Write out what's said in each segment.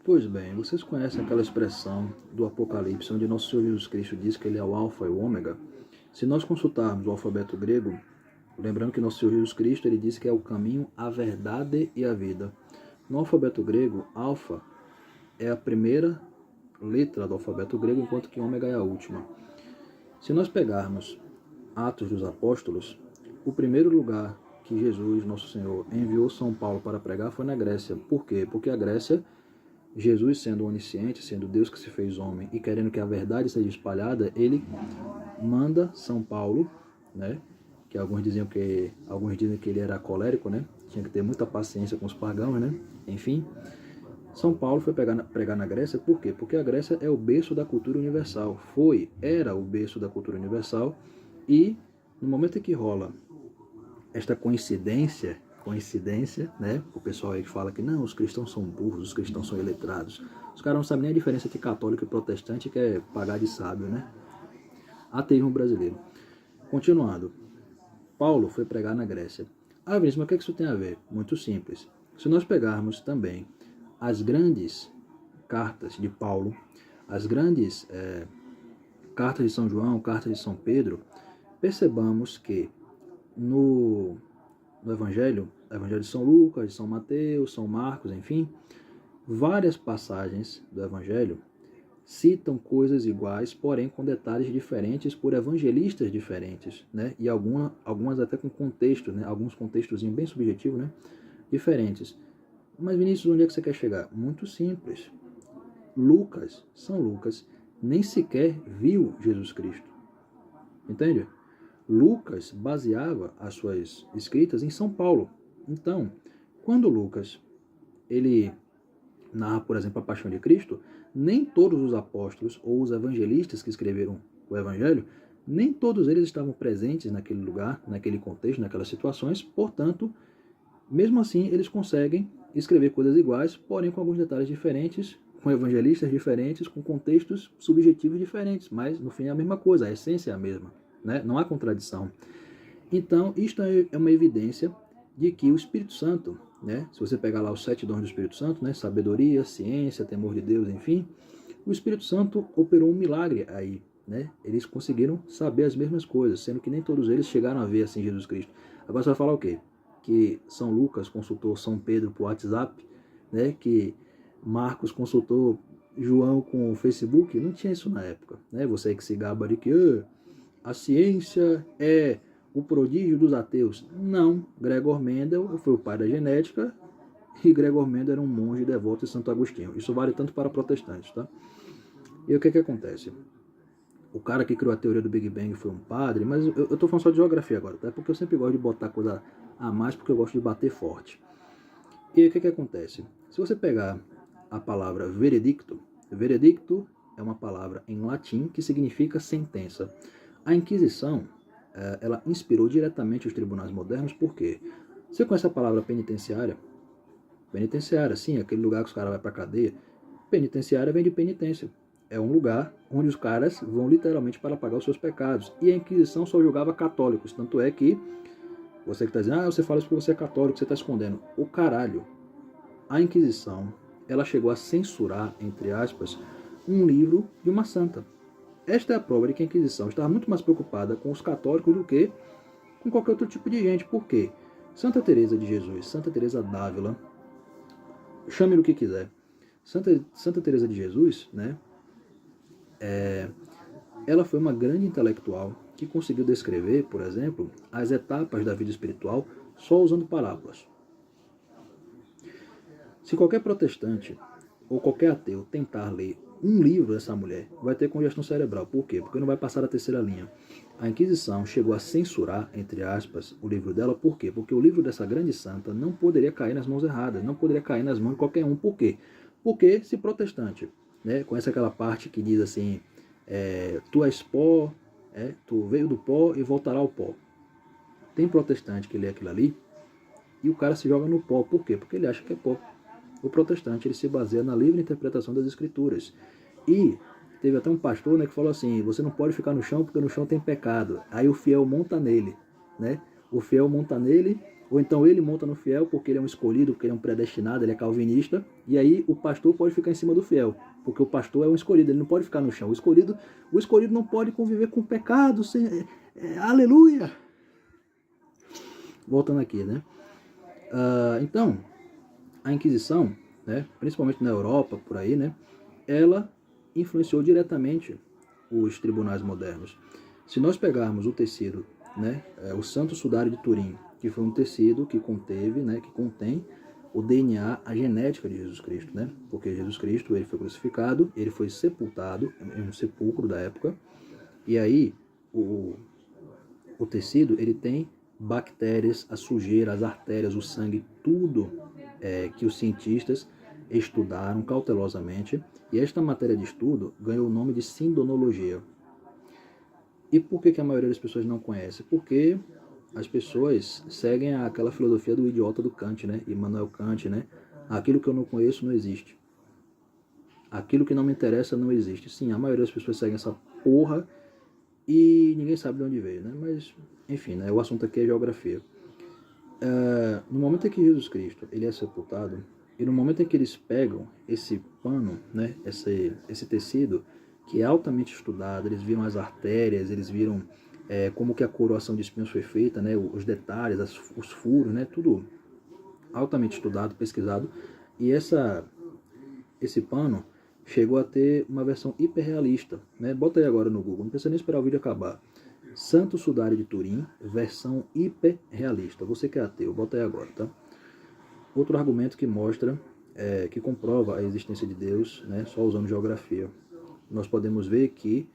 Pois bem, vocês conhecem aquela expressão do Apocalipse, onde nosso Senhor Jesus Cristo diz que ele é o Alfa e o Ômega? Se nós consultarmos o alfabeto grego, lembrando que nosso Senhor Jesus Cristo ele disse que é o caminho, a verdade e a vida. No alfabeto grego, Alfa é a primeira letra do alfabeto grego, enquanto que Ômega é a última. Se nós pegarmos Atos dos Apóstolos, o primeiro lugar que Jesus, nosso Senhor, enviou São Paulo para pregar foi na Grécia. Por quê? Porque a Grécia, Jesus sendo onisciente, sendo Deus que se fez homem e querendo que a verdade seja espalhada, ele manda São Paulo, né? Que alguns dizem que ele era colérico, né? Tinha que ter muita paciência com os pagãos, né? Enfim, São Paulo foi pregar na Grécia, por quê? Porque a Grécia é o berço da cultura universal. Era o berço da cultura universal, e no momento em que rola esta coincidência, né? O pessoal aí fala que não, os cristãos são burros, os cristãos são iletrados. Os caras não sabem nem a diferença entre católico e protestante, que é pagar de sábio, né? Ateísmo brasileiro. Continuando, Paulo foi pregar na Grécia. Ah, Vinícius, mas o que isso tem a ver? Muito simples. Se nós pegarmos também as grandes cartas de Paulo, as grandes cartas de São João, cartas de São Pedro, percebamos que no Evangelho de São Lucas, de São Mateus, São Marcos, enfim, várias passagens do Evangelho citam coisas iguais, porém com detalhes diferentes por evangelistas diferentes, né? E algumas até com contextos, né? Alguns contextos bem subjetivos, né? Diferentes. Mas Vinícius, onde é que você quer chegar? Muito simples. São Lucas, nem sequer viu Jesus Cristo. Entende? Lucas baseava as suas escritas em São Paulo. Então, quando Lucas ele narra, por exemplo, a Paixão de Cristo, nem todos os apóstolos ou os evangelistas que escreveram o Evangelho, nem todos eles estavam presentes naquele lugar, naquele contexto, naquelas situações. Portanto, mesmo assim, eles conseguem escrever coisas iguais, porém com alguns detalhes diferentes, com evangelistas diferentes, com contextos subjetivos diferentes, mas no fim é a mesma coisa, a essência é a mesma, né? Não há contradição. Então, isto é uma evidência de que o Espírito Santo, né? Se você pegar lá os 7 dons do Espírito Santo, né? Sabedoria, ciência, temor de Deus, enfim, o Espírito Santo operou um milagre aí, né? Eles conseguiram saber as mesmas coisas, sendo que nem todos eles chegaram a ver assim Jesus Cristo. Agora você vai falar o quê? Que São Lucas consultou São Pedro por WhatsApp, né? Que Marcos consultou João com o Facebook. Não tinha isso na época, né? Você aí que se gaba de que a ciência é o prodígio dos ateus. Não, Gregor Mendel foi o pai da genética, e Gregor Mendel era um monge devoto de Santo Agostinho. Isso vale tanto para protestantes, tá? E o que acontece? O cara que criou a teoria do Big Bang foi um padre, mas eu tô falando só de geografia agora, tá? Porque eu sempre gosto de botar coisa a mais, porque eu gosto de bater forte. E o que acontece? Se você pegar a palavra veredicto, veredicto é uma palavra em latim que significa sentença. A Inquisição, ela inspirou diretamente os tribunais modernos, por quê? Você conhece a palavra penitenciária? Penitenciária, sim, aquele lugar que os caras vão pra cadeia. Penitenciária vem de penitência. É um lugar onde os caras vão literalmente para pagar os seus pecados. E a Inquisição só julgava católicos. Tanto é que você que está dizendo, você fala isso porque você é católico, você está escondendo. O caralho. A Inquisição, ela chegou a censurar, entre aspas, um livro de uma santa. Esta é a prova de que a Inquisição estava muito mais preocupada com os católicos do que com qualquer outro tipo de gente. Por quê? Santa Teresa de Jesus, Santa Teresa d'Ávila, chame-lhe o que quiser. Santa Teresa de Jesus, né? Ela foi uma grande intelectual que conseguiu descrever, por exemplo, as etapas da vida espiritual só usando parábolas. Se qualquer protestante ou qualquer ateu tentar ler um livro dessa mulher, vai ter congestão cerebral. Por quê? Porque não vai passar da terceira linha. A Inquisição chegou a censurar, entre aspas, o livro dela. Por quê? Porque o livro dessa grande santa não poderia cair nas mãos erradas, não poderia cair nas mãos de qualquer um. Por quê? Porque se protestante, né, conhece aquela parte que diz assim, tu és pó, tu veio do pó e voltará ao pó. Tem protestante que lê aquilo ali e o cara se joga no pó. Por quê? Porque ele acha que é pó. O protestante ele se baseia na livre interpretação das escrituras. E teve até um pastor, né, que falou assim, você não pode ficar no chão porque no chão tem pecado. Aí o fiel monta nele, né? O fiel monta nele Ou então ele monta no fiel porque ele é um escolhido, porque ele é um predestinado, ele é calvinista, e aí o pastor pode ficar em cima do fiel, porque o pastor é um escolhido, ele não pode ficar no chão. O escolhido não pode conviver com o pecado, aleluia! Voltando aqui, né? Então, a Inquisição, né, principalmente na Europa, por aí, né, ela influenciou diretamente os tribunais modernos. Se nós pegarmos o tecido, né, o Santo Sudário de Turim, que foi um tecido que conteve, né, que contém o DNA, a genética de Jesus Cristo, né, porque Jesus Cristo ele foi crucificado, ele foi sepultado em um sepulcro da época, e aí o tecido ele tem bactérias, a sujeira, as artérias, o sangue, tudo que os cientistas estudaram cautelosamente. E esta matéria de estudo ganhou o nome de sindonologia. E por que a maioria das pessoas não conhece? Porque as pessoas seguem aquela filosofia do idiota do Kant, né? Immanuel Kant, né? Aquilo que eu não conheço não existe. Aquilo que não me interessa não existe. Sim, a maioria das pessoas seguem essa porra e ninguém sabe de onde veio, né? Mas, enfim, né? O assunto aqui é geografia. No momento em que Jesus Cristo ele é sepultado, e no momento em que eles pegam esse pano, né? Esse tecido, que é altamente estudado, eles viram as artérias, eles viram como que a coroação de espinhos foi feita, né? Os detalhes, os furos, né? Tudo altamente estudado, pesquisado. E esse pano chegou a ter uma versão hiperrealista, né? Bota aí agora no Google, não precisa nem esperar o vídeo acabar. Santo Sudário de Turim, versão hiperrealista. Você que é ateu, bota aí agora, tá? Outro argumento que mostra, que comprova a existência de Deus, né? Só usando geografia. Nós podemos ver que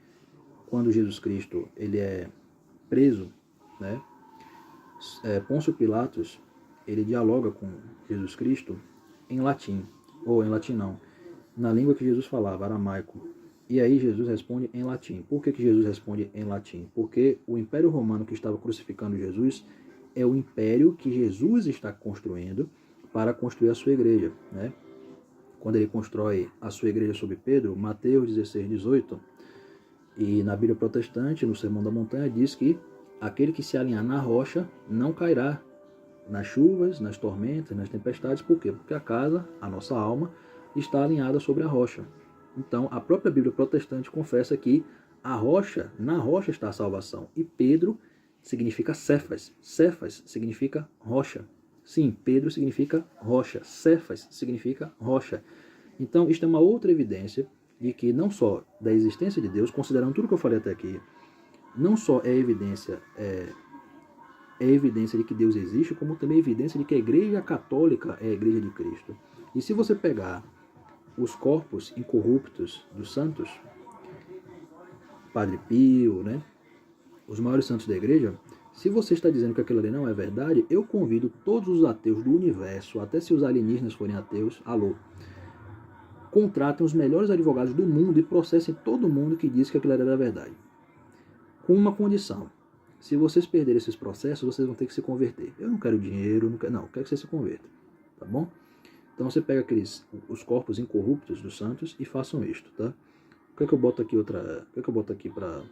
quando Jesus Cristo ele é preso, né? Pôncio Pilatos ele dialoga com Jesus Cristo em latim, ou em latim não, na língua que Jesus falava, aramaico. E aí Jesus responde em latim. Por que Jesus responde em latim? Porque o Império Romano que estava crucificando Jesus é o império que Jesus está construindo para construir a sua igreja, né? Quando ele constrói a sua igreja sob Pedro, Mateus 16, 18, e na Bíblia protestante, no Sermão da Montanha, diz que aquele que se alinhar na rocha não cairá nas chuvas, nas tormentas, nas tempestades. Por quê? Porque a casa, a nossa alma, está alinhada sobre a rocha. Então, a própria Bíblia protestante confessa que na rocha está a salvação. E Pedro significa Cefas. Cefas significa rocha. Sim, Pedro significa rocha. Cefas significa rocha. Então, isto é uma outra evidência de que não só da existência de Deus, considerando tudo que eu falei até aqui, não só é evidência de que Deus existe, como também é evidência de que a Igreja Católica é a Igreja de Cristo. E se você pegar os corpos incorruptos dos santos, Padre Pio, né, os maiores santos da Igreja, se você está dizendo que aquilo ali não é verdade, eu convido todos os ateus do universo, até se os alienígenas forem ateus, contratem os melhores advogados do mundo e processem todo mundo que disse que aquilo era verdade. Com uma condição: se vocês perderem esses processos, vocês vão ter que se converter. Eu não quero dinheiro, eu quero que vocês se convertam, tá bom? Então você pega os corpos incorruptos dos santos e façam isto, tá? O que é que eu boto aqui para...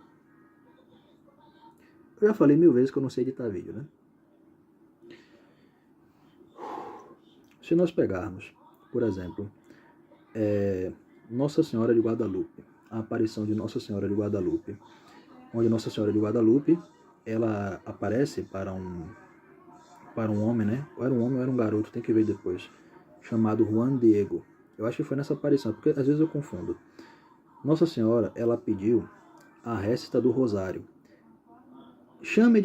Eu já falei 1000 vezes que eu não sei editar vídeo, né? Se nós pegarmos, por exemplo, Nossa Senhora de Guadalupe, a aparição de Nossa Senhora de Guadalupe, onde Nossa Senhora de Guadalupe, ela aparece para um homem, né? Ou era um homem ou era um garoto, tem que ver depois, chamado Juan Diego. Eu acho que foi nessa aparição, porque às vezes eu confundo. Nossa Senhora, ela pediu a récita do Rosário. Chamem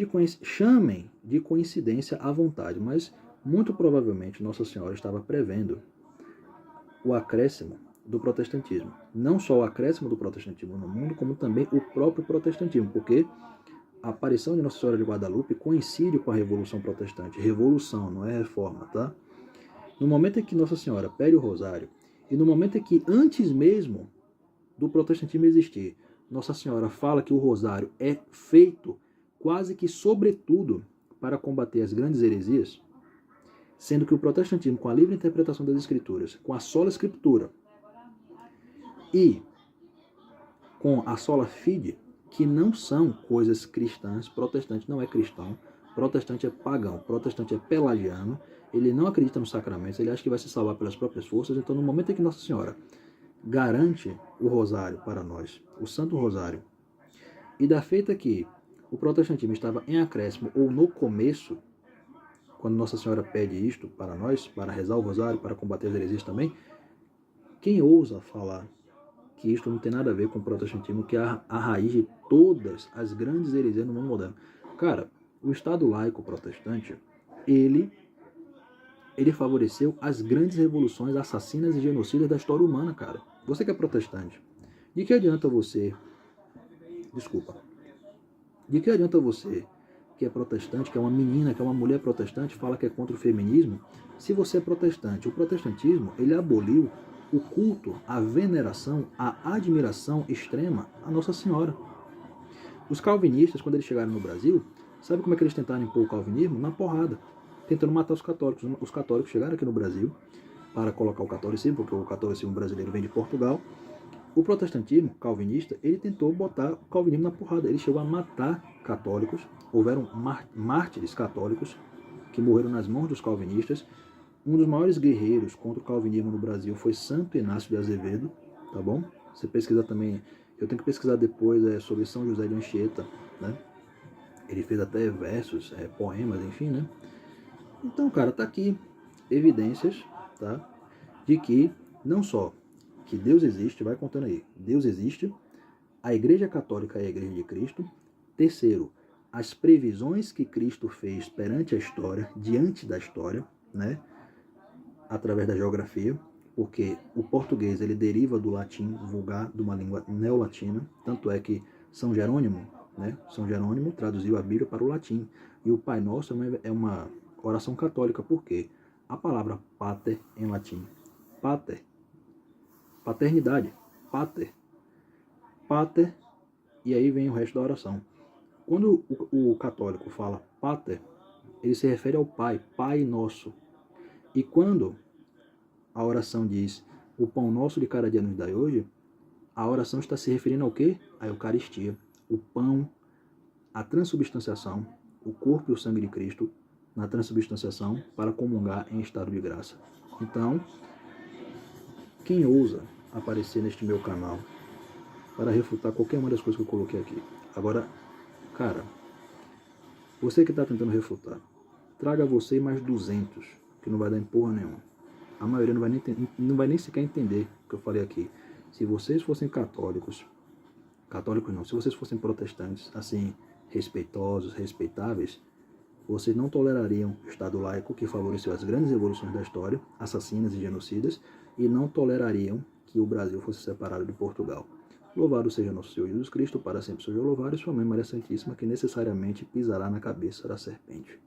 de coincidência à vontade, mas muito provavelmente Nossa Senhora estava prevendo o acréscimo do protestantismo. Não só o acréscimo do protestantismo no mundo, como também o próprio protestantismo, porque a aparição de Nossa Senhora de Guadalupe coincide com a Revolução Protestante. Revolução, não é reforma, tá? No momento em que Nossa Senhora pede o rosário, e no momento em que antes mesmo do protestantismo existir, Nossa Senhora fala que o rosário é feito quase que sobretudo para combater as grandes heresias, sendo que o protestantismo, com a livre interpretação das escrituras, com a sola escritura e com a sola fide, que não são coisas cristãs, protestante não é cristão, Protestante é pagão, protestante é pelagiano, ele não acredita nos sacramentos, ele acha que vai se salvar pelas próprias forças. Então, no momento em que Nossa Senhora garante o rosário para nós, o Santo Rosário, e da feita que o protestantismo estava em acréscimo ou no começo, quando Nossa Senhora pede isto para nós, para rezar o rosário, para combater as heresias também, quem ousa falar que isto não tem nada a ver com o protestantismo, que é a raiz de todas as grandes heresias no mundo moderno? Cara, o Estado laico protestante, ele favoreceu as grandes revoluções assassinas e genocidas da história humana, cara. Você que é protestante, de que adianta você... Desculpa. De que adianta você, que é protestante, que é uma menina, que é uma mulher protestante, fala que é contra o feminismo, se você é protestante? O protestantismo, ele aboliu o culto, a veneração, a admiração extrema à Nossa Senhora. Os calvinistas, quando eles chegaram no Brasil, sabe como é que eles tentaram impor o calvinismo? Na porrada, tentando matar os católicos. Os católicos chegaram aqui no Brasil para colocar o catolicismo, porque o catolicismo brasileiro vem de Portugal. O protestantismo calvinista, ele tentou botar o calvinismo na porrada. Ele chegou a matar católicos. Houveram mártires católicos que morreram nas mãos dos calvinistas. Um dos maiores guerreiros contra o calvinismo no Brasil foi Santo Inácio de Azevedo, tá bom? Você pesquisar também, eu tenho que pesquisar depois sobre São José de Anchieta, né? Ele fez até versos, poemas, enfim, né? Então, cara, tá aqui evidências, tá? De que não só que Deus existe, vai contando aí, Deus existe, a Igreja Católica é a Igreja de Cristo. Terceiro, as previsões que Cristo fez perante a história, diante da história, né? Através da geografia, porque o português ele deriva do latim vulgar, de uma língua neolatina, tanto é que São Jerônimo, né? São Jerônimo traduziu a Bíblia para o latim, e o Pai Nosso é uma oração católica, porque a palavra pater em latim, pater, paternidade, pater, pater, e aí vem o resto da oração. Quando o católico fala pater, ele se refere ao Pai, Pai Nosso. E quando a oração diz o pão nosso de cada dia nos dai hoje, a oração está se referindo ao quê? A Eucaristia, o pão, a transubstanciação, o corpo e o sangue de Cristo na transubstanciação para comungar em estado de graça. Então, quem ousa aparecer neste meu canal para refutar qualquer uma das coisas que eu coloquei aqui? Agora, cara, você que está tentando refutar, traga você mais 200, que não vai dar em porra nenhuma. A maioria não vai nem sequer entender o que eu falei aqui. Se vocês fossem católicos não, se vocês fossem protestantes, assim, respeitosos, respeitáveis, vocês não tolerariam o Estado laico que favoreceu as grandes revoluções da história, assassinas e genocidas, e não tolerariam que o Brasil fosse separado de Portugal. Louvado seja nosso Senhor Jesus Cristo, para sempre seja louvado, e sua mãe Maria Santíssima, que necessariamente pisará na cabeça da serpente.